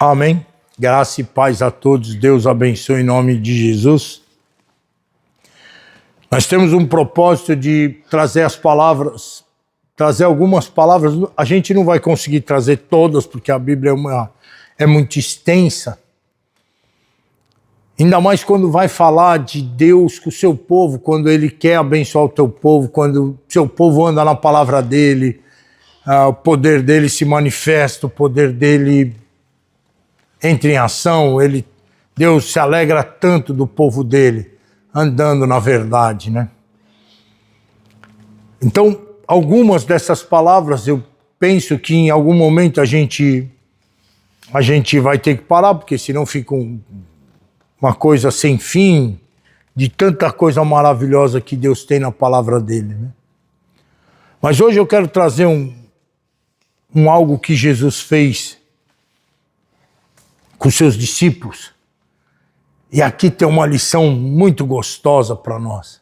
Amém. Graça e paz a todos. Deus abençoe em nome de Jesus. Nós temos um propósito de trazer as palavras, trazer algumas palavras. A gente não vai conseguir trazer todas, porque a Bíblia é muito extensa. Ainda mais quando vai falar de Deus com o seu povo, quando Ele quer abençoar o teu povo, quando o seu povo anda na palavra dEle, o poder dEle se manifesta, o poder dEle entra em ação. Deus se alegra tanto do povo dEle, andando na verdade, né? Então, algumas dessas palavras, eu penso que em algum momento a gente vai ter que parar, porque senão fica uma coisa sem fim, de tanta coisa maravilhosa que Deus tem na palavra dEle, né? Mas hoje eu quero trazer algo que Jesus fez com seus discípulos. E aqui tem uma lição muito gostosa para nós.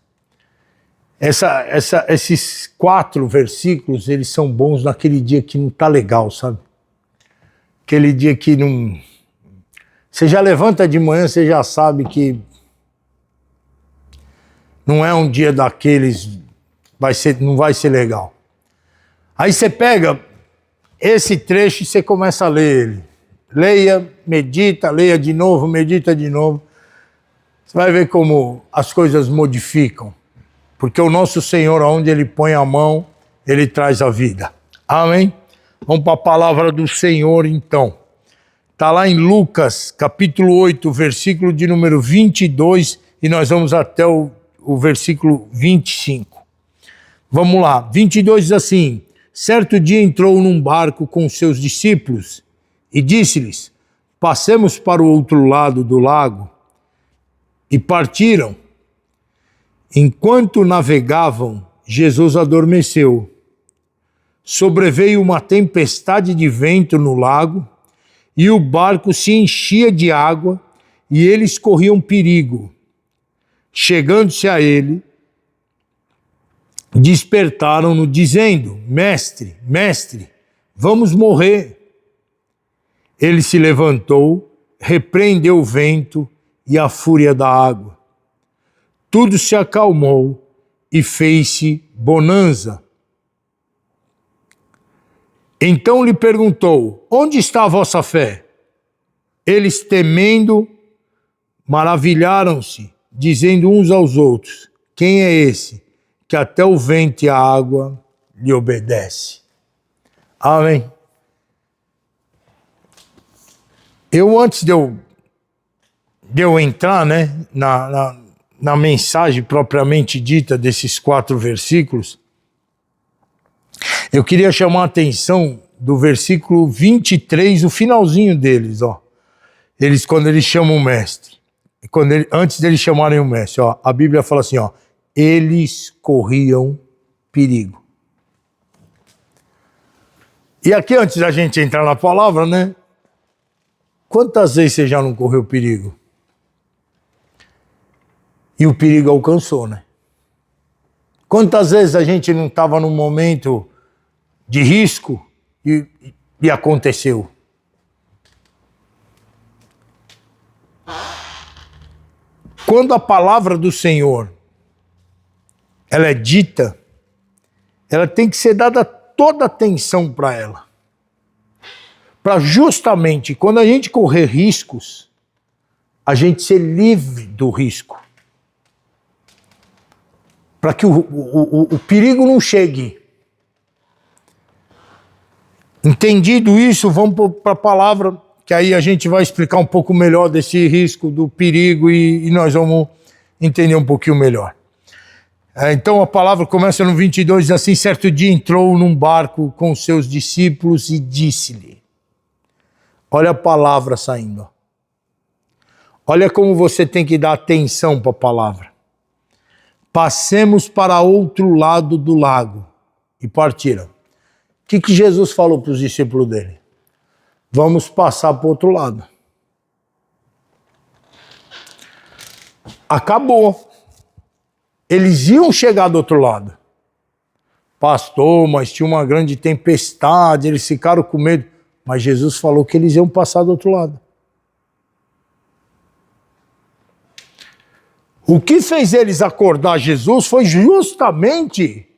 Esses 4 versículos, eles são bons naquele dia que não está legal, sabe? Aquele dia que não... Você já levanta de manhã, você já sabe que não é um dia daqueles, não vai ser legal. Aí você pega esse trecho e você começa a ler ele. Leia, medita, leia de novo, medita de novo. Você vai ver como as coisas modificam. Porque o nosso Senhor, onde Ele põe a mão, Ele traz a vida. Amém? Vamos para a palavra do Senhor, então. Está lá em Lucas, capítulo 8, versículo de número 22, e nós vamos até o versículo 25. Vamos lá. 22 diz assim: certo dia entrou num barco com seus discípulos e disse-lhes: passemos para o outro lado do lago. E partiram. Enquanto navegavam, Jesus adormeceu. Sobreveio uma tempestade de vento no lago, e o barco se enchia de água, e eles corriam perigo. Chegando-se a ele, despertaram-no, dizendo: Mestre, mestre, vamos morrer. Ele se levantou, repreendeu o vento e a fúria da água. Tudo se acalmou e fez-se bonança. Então lhe perguntou: onde está a vossa fé? Eles, temendo, maravilharam-se, dizendo uns aos outros: quem é esse que até o vento e a água lhe obedece? Amém. Antes de eu entrar, né, na mensagem propriamente dita desses 4 versículos, eu queria chamar a atenção do versículo 23, o finalzinho deles, ó. Quando eles chamam o mestre, antes deles chamarem o mestre, ó, a Bíblia fala assim, ó, eles corriam perigo. E aqui, antes da gente entrar na palavra, né, quantas vezes você já não correu perigo? E o perigo alcançou, né? Quantas vezes a gente não estava num momento de risco e aconteceu? Quando a palavra do Senhor, ela é dita, ela tem que ser dada toda atenção para ela. Para justamente, quando a gente correr riscos, a gente ser livre do risco. Para que o perigo não chegue. Entendido isso, vamos para a palavra, que aí a gente vai explicar um pouco melhor desse risco, do perigo, e nós vamos entender um pouquinho melhor. Então a palavra começa no 22, diz assim: certo dia entrou num barco com seus discípulos e disse-lhe. Olha a palavra saindo. Olha como você tem que dar atenção para a palavra. Passemos para outro lado do lago. E partiram. O que Jesus falou para os discípulos dele? Vamos passar para o outro lado. Acabou. Eles iam chegar do outro lado. Pastor, mas tinha uma grande tempestade, eles ficaram com medo. Mas Jesus falou que eles iam passar do outro lado. O que fez eles acordar Jesus foi justamente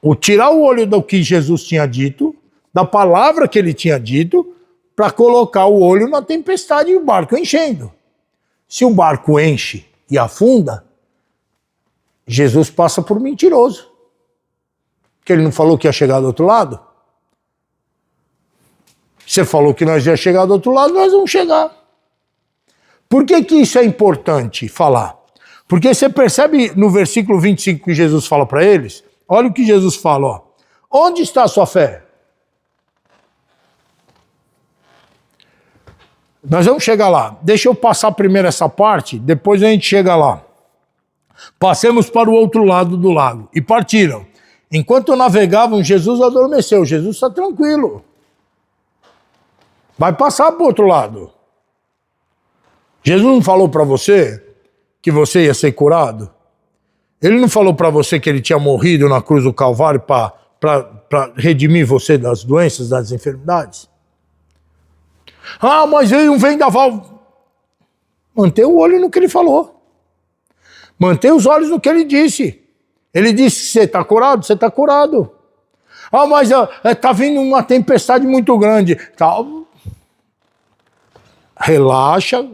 o tirar o olho do que Jesus tinha dito, da palavra que ele tinha dito, para colocar o olho na tempestade e o barco enchendo. Se o barco enche e afunda, Jesus passa por mentiroso. Porque ele não falou que ia chegar do outro lado? Você falou que nós ia chegar do outro lado, nós vamos chegar. Por que que isso é importante falar? Porque você percebe no versículo 25 que Jesus fala para eles, olha o que Jesus fala, ó. Onde está a sua fé? Nós vamos chegar lá. Deixa eu passar primeiro essa parte, depois a gente chega lá. Passemos para o outro lado do lago e partiram. Enquanto navegavam, Jesus adormeceu. Jesus está tranquilo. Vai passar para o outro lado. Jesus não falou para você que você ia ser curado? Ele não falou para você que ele tinha morrido na cruz do Calvário para redimir você das doenças, das enfermidades? Ah, mas veio um vendaval. Mantenha o olho no que ele falou. Mantenha os olhos no que ele disse. Ele disse que você está curado, você está curado. Ah, mas está vindo uma tempestade muito grande. Tá. Relaxa,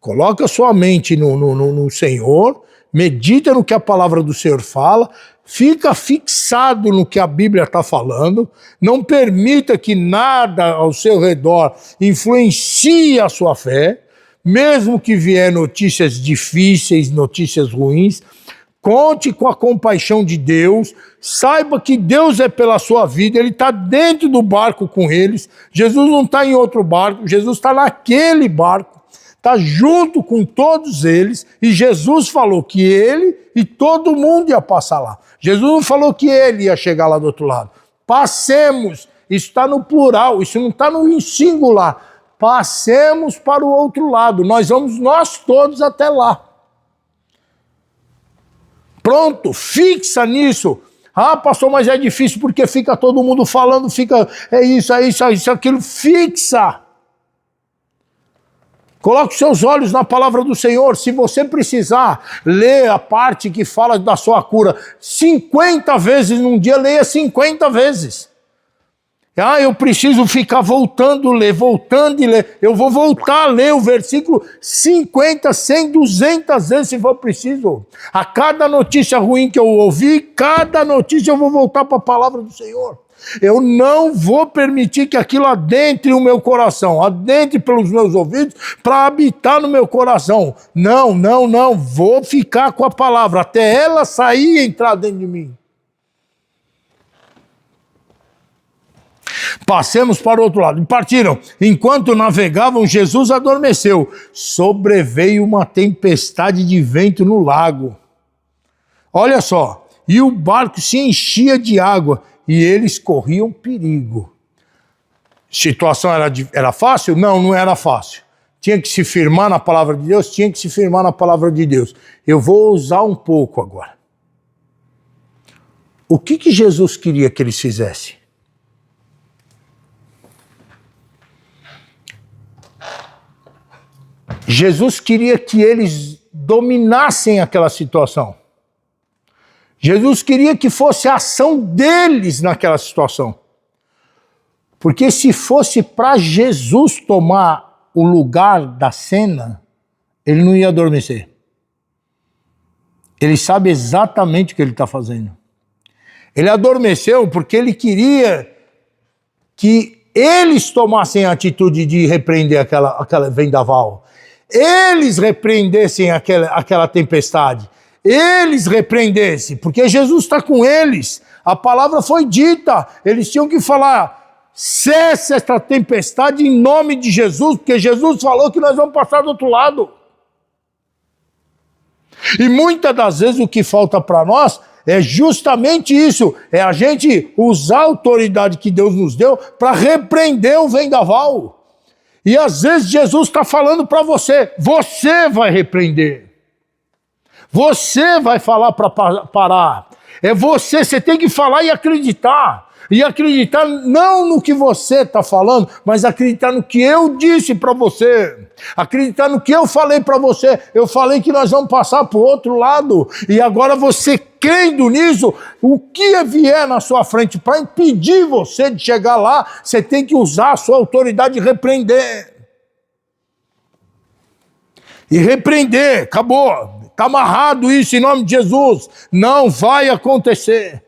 coloca sua mente no Senhor, medita no que a palavra do Senhor fala, fica fixado no que a Bíblia está falando, não permita que nada ao seu redor influencie a sua fé, mesmo que vier notícias difíceis, notícias ruins, conte com a compaixão de Deus, saiba que Deus é pela sua vida, Ele está dentro do barco com eles, Jesus não está em outro barco, Jesus está naquele barco, está junto com todos eles, e Jesus falou que ele e todo mundo ia passar lá. Jesus não falou que ele ia chegar lá do outro lado. Passemos, isso está no plural, isso não está no singular. Passemos para o outro lado, nós vamos nós todos até lá. Pronto, fixa nisso. Ah, pastor, mas é difícil porque fica todo mundo falando, fica é isso, aquilo. Fixa. Coloque seus olhos na palavra do Senhor. Se você precisar ler a parte que fala da sua cura 50 vezes num dia, leia 50 vezes. Ah, eu preciso ficar voltando e ler. Eu vou voltar a ler o versículo 50, 100, 200 vezes se for preciso. A cada notícia ruim que eu ouvi, cada notícia eu vou voltar para a palavra do Senhor. Eu não vou permitir que aquilo adentre o meu coração, adentre pelos meus ouvidos para habitar no meu coração. Não. Vou ficar com a palavra até ela sair e entrar dentro de mim. Passemos para o outro lado. E partiram. Enquanto navegavam, Jesus adormeceu. Sobreveio uma tempestade de vento no lago. Olha só. E o barco se enchia de água. E eles corriam perigo. Situação era fácil? Não era fácil. Tinha que se firmar na palavra de Deus? Tinha que se firmar na palavra de Deus. Eu vou usar um pouco agora. O que Jesus queria que eles fizessem? Jesus queria que eles dominassem aquela situação. Jesus queria que fosse a ação deles naquela situação. Porque se fosse para Jesus tomar o lugar da cena, ele não ia adormecer. Ele sabe exatamente o que ele está fazendo. Ele adormeceu porque ele queria que eles tomassem a atitude de repreender aquela vendaval. Eles repreendessem aquela tempestade. Eles repreendessem, porque Jesus está com eles. A palavra foi dita. Eles tinham que falar, cesse esta tempestade em nome de Jesus, porque Jesus falou que nós vamos passar do outro lado. E muitas das vezes o que falta para nós é justamente isso. É a gente usar a autoridade que Deus nos deu para repreender o vendaval. E às vezes Jesus está falando para você, você vai repreender. Você vai falar para parar. É você tem que falar e acreditar. E acreditar não no que você está falando, mas acreditar no que eu disse para você. Acreditar no que eu falei para você. Eu falei que nós vamos passar para o outro lado. E agora você crendo nisso, o que vier na sua frente para impedir você de chegar lá, você tem que usar a sua autoridade e repreender. E repreender, acabou. Está amarrado isso em nome de Jesus. Não vai acontecer.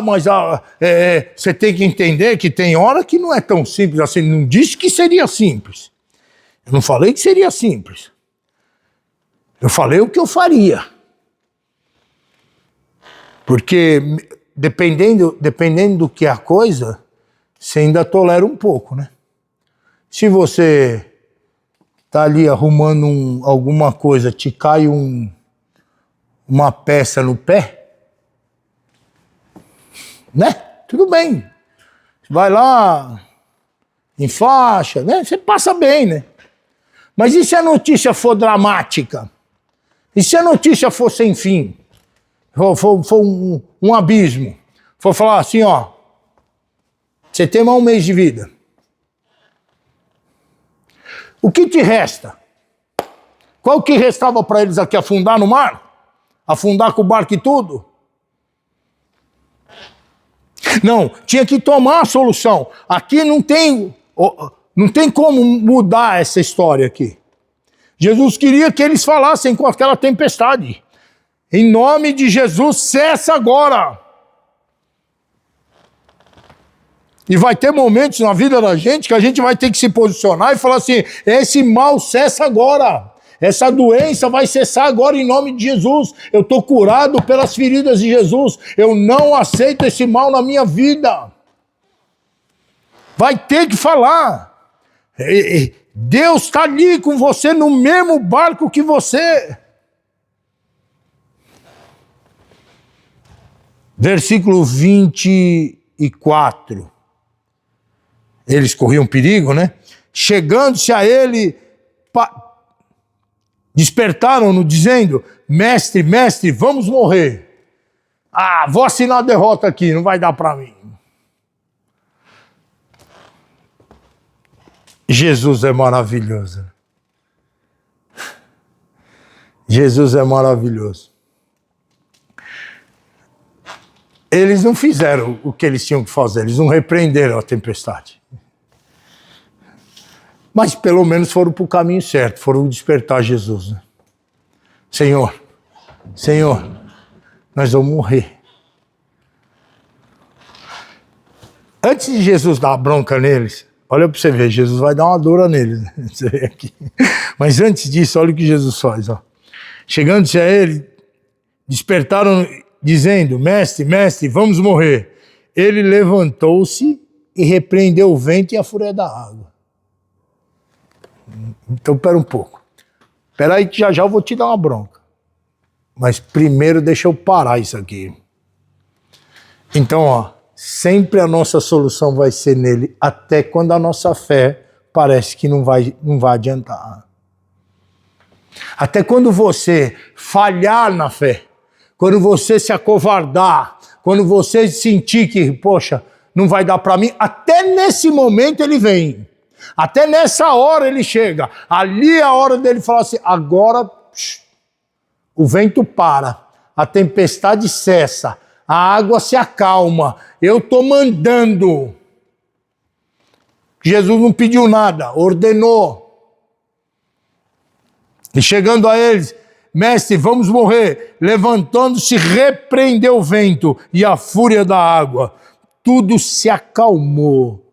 Mas você tem que entender que tem hora que não é tão simples assim. Não disse que seria simples. Eu não falei que seria simples. Eu falei o que eu faria. Porque dependendo do que é a coisa, você ainda tolera um pouco, né? Se você tá ali arrumando alguma coisa, te cai uma peça no pé, né? Tudo bem. Vai lá, enfaixa, né? Você passa bem, né? Mas e se a notícia for dramática? E se a notícia for sem fim? For um abismo? For falar assim, ó, você tem mais um mês de vida. O que te resta? Qual que restava para eles aqui? Afundar no mar? Afundar com o barco e tudo? Não, tinha que tomar a solução. Aqui não tem como mudar essa história aqui. Jesus queria que eles falassem com aquela tempestade. Em nome de Jesus, cessa agora. E vai ter momentos na vida da gente que a gente vai ter que se posicionar e falar assim, esse mal cessa agora. Essa doença vai cessar agora em nome de Jesus. Eu estou curado pelas feridas de Jesus. Eu não aceito esse mal na minha vida. Vai ter que falar. Deus está ali com você no mesmo barco que você. Versículo 24. Eles corriam perigo, né? Chegando-se a ele, despertaram-no dizendo, mestre, mestre, vamos morrer. Vou assinar a derrota aqui, não vai dar para mim. Jesus é maravilhoso. Jesus é maravilhoso. Eles não fizeram o que eles tinham que fazer, eles não repreenderam a tempestade. Mas pelo menos foram para o caminho certo, foram despertar Jesus. Né? Senhor, nós vamos morrer. Antes de Jesus dar a bronca neles, olha para você ver, Jesus vai dar uma dura neles. Né? Você vê aqui. Mas antes disso, olha o que Jesus faz. Ó. Chegando-se a ele, despertaram dizendo, mestre, mestre, vamos morrer. Ele levantou-se e repreendeu o vento e a fúria da água. Então, espera um pouco. Espera aí que já eu vou te dar uma bronca. Mas primeiro deixa eu parar isso aqui. Então, ó, sempre a nossa solução vai ser nele, até quando a nossa fé parece que não vai adiantar. Até quando você falhar na fé, quando você se acovardar, quando você sentir que, poxa, não vai dar para mim, até nesse momento ele vem. Até nessa hora ele chega. Ali é a hora dele falar assim, agora o vento para, a tempestade cessa, a água se acalma, eu estou mandando. Jesus não pediu nada, ordenou. E chegando a eles, mestre, vamos morrer. Levantando-se, repreendeu o vento e a fúria da água. Tudo se acalmou.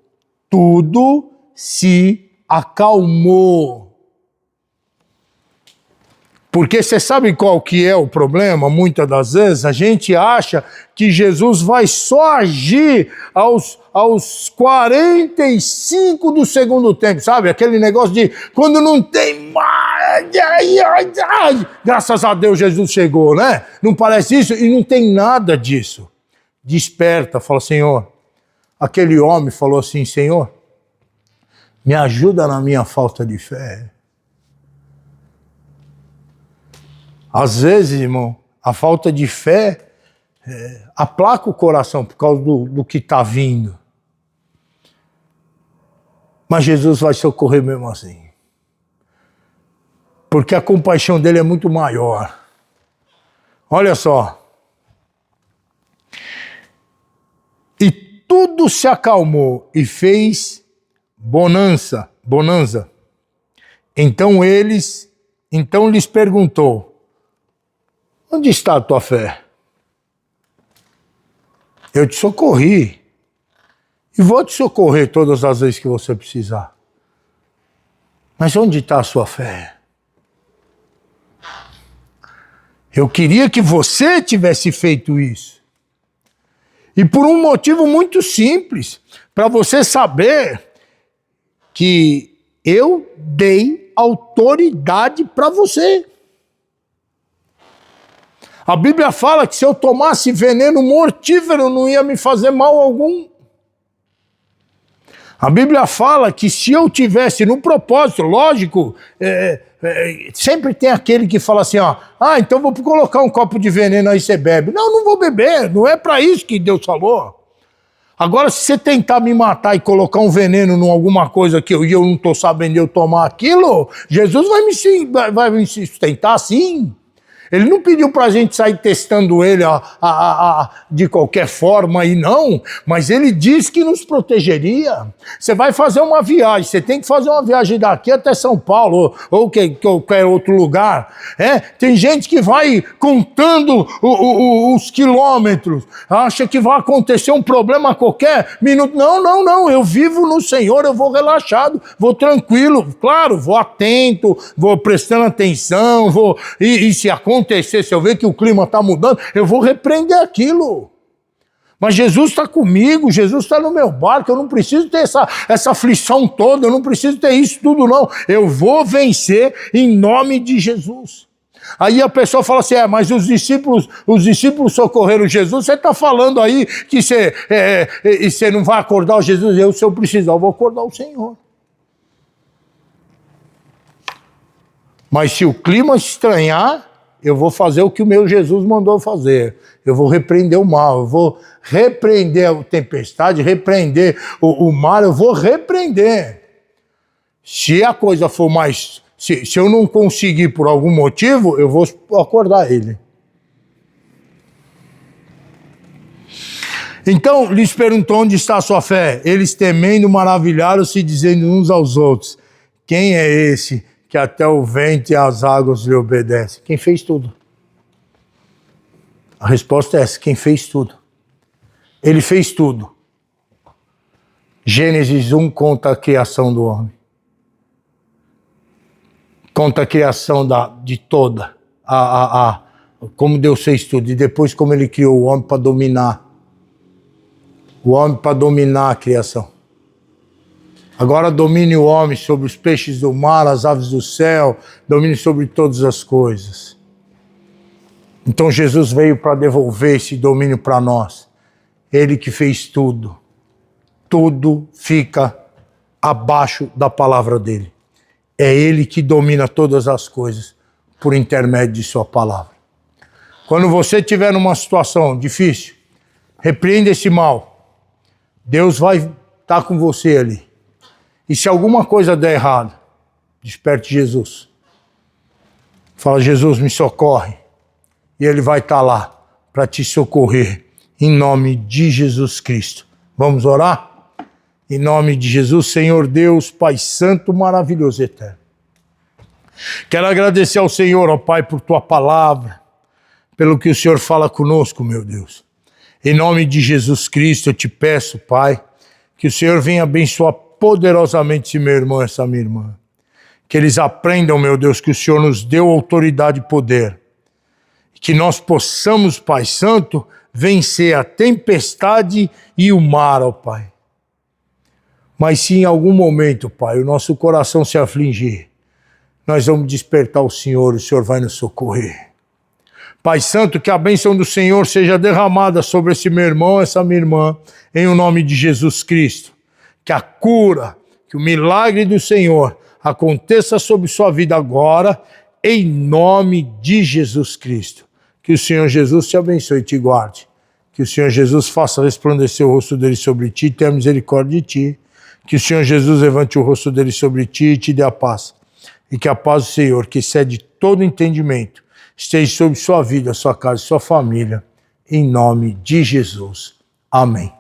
Tudo se acalmou. Porque você sabe qual que é o problema? Muitas das vezes a gente acha que Jesus vai só agir aos 45 do segundo tempo, sabe? Aquele negócio de quando não tem mais. Graças a Deus Jesus chegou, né? Não parece isso? E não tem nada disso. Desperta, fala, Senhor. Aquele homem falou assim, Senhor, me ajuda na minha falta de fé. Às vezes, irmão, a falta de fé aplaca o coração por causa do que está vindo. Mas Jesus vai socorrer mesmo assim. Porque a compaixão dele é muito maior. Olha só. E tudo se acalmou e fez bonança. Então lhes perguntou: onde está a tua fé? Eu te socorri. E vou te socorrer todas as vezes que você precisar. Mas onde está a sua fé? Eu queria que você tivesse feito isso. E por um motivo muito simples, para você saber que eu dei autoridade para você. A Bíblia fala que se eu tomasse veneno mortífero não ia me fazer mal algum. A Bíblia fala que se eu tivesse no propósito, lógico, sempre tem aquele que fala assim, ó, então vou colocar um copo de veneno aí você bebe. Não vou beber, não é para isso que Deus falou. Agora, se você tentar me matar e colocar um veneno em alguma coisa que eu não estou sabendo eu tomar aquilo, Jesus vai me sustentar sim. Ele não pediu para a gente sair testando ele de qualquer forma aí, não. Mas ele disse que nos protegeria. Você vai fazer uma viagem, você tem que fazer uma viagem daqui até São Paulo ou qualquer outro lugar. Tem gente que vai contando os quilômetros, acha que vai acontecer um problema a qualquer minuto. Não. Eu vivo no Senhor, eu vou relaxado, vou tranquilo. Claro, vou atento, vou prestando atenção, e se acontecer, se eu ver que o clima está mudando, eu vou repreender aquilo. Mas Jesus está comigo, Jesus está no meu barco, eu não preciso ter essa aflição toda, eu não preciso ter isso tudo não. Eu vou vencer em nome de Jesus. Aí a pessoa fala assim, mas os discípulos socorreram Jesus, você está falando aí que você não vai acordar o Jesus, se eu precisar, eu vou acordar o Senhor. Mas se o clima estranhar, eu vou fazer o que o meu Jesus mandou fazer. Eu vou repreender o mal, eu vou repreender a tempestade, repreender o mar, eu vou repreender. Se a coisa for mais... Se eu não conseguir por algum motivo, eu vou acordar ele. Então, lhes perguntou onde está a sua fé. Eles temendo, maravilharam-se, dizendo uns aos outros, quem é esse que até o vento e as águas lhe obedecem? Quem fez tudo? A resposta é essa, quem fez tudo. Ele fez tudo. Gênesis 1 conta a criação do homem. Conta a criação de toda. Como Deus fez tudo. E depois como ele criou o homem para dominar. O homem para dominar a criação. Agora domine o homem sobre os peixes do mar, as aves do céu, domine sobre todas as coisas. Então Jesus veio para devolver esse domínio para nós. Ele que fez tudo. Tudo fica abaixo da palavra dele. É ele que domina todas as coisas por intermédio de sua palavra. Quando você estiver numa situação difícil, repreenda esse mal. Deus vai estar com você ali. E se alguma coisa der errado, desperte Jesus. Fala, Jesus, me socorre. E ele vai estar lá para te socorrer, em nome de Jesus Cristo. Vamos orar? Em nome de Jesus, Senhor Deus, Pai Santo, maravilhoso e eterno. Quero agradecer ao Senhor, ó Pai, por tua palavra, pelo que o Senhor fala conosco, meu Deus. Em nome de Jesus Cristo, eu te peço, Pai, que o Senhor venha abençoar poderosamente esse meu irmão, essa minha irmã. Que eles aprendam, meu Deus, que o Senhor nos deu autoridade e poder. Que nós possamos, Pai Santo, vencer a tempestade e o mar, ó Pai. Mas se em algum momento, Pai, o nosso coração se afligir, nós vamos despertar o Senhor vai nos socorrer. Pai Santo, que a bênção do Senhor seja derramada sobre esse meu irmão, essa minha irmã, em o nome de Jesus Cristo. Que a cura, que o milagre do Senhor aconteça sobre sua vida agora, em nome de Jesus Cristo. Que o Senhor Jesus te abençoe e te guarde. Que o Senhor Jesus faça resplandecer o rosto dele sobre ti e tenha misericórdia de ti. Que o Senhor Jesus levante o rosto dele sobre ti e te dê a paz. E que a paz do Senhor, que excede todo entendimento, esteja sobre sua vida, sua casa e sua família. Em nome de Jesus. Amém.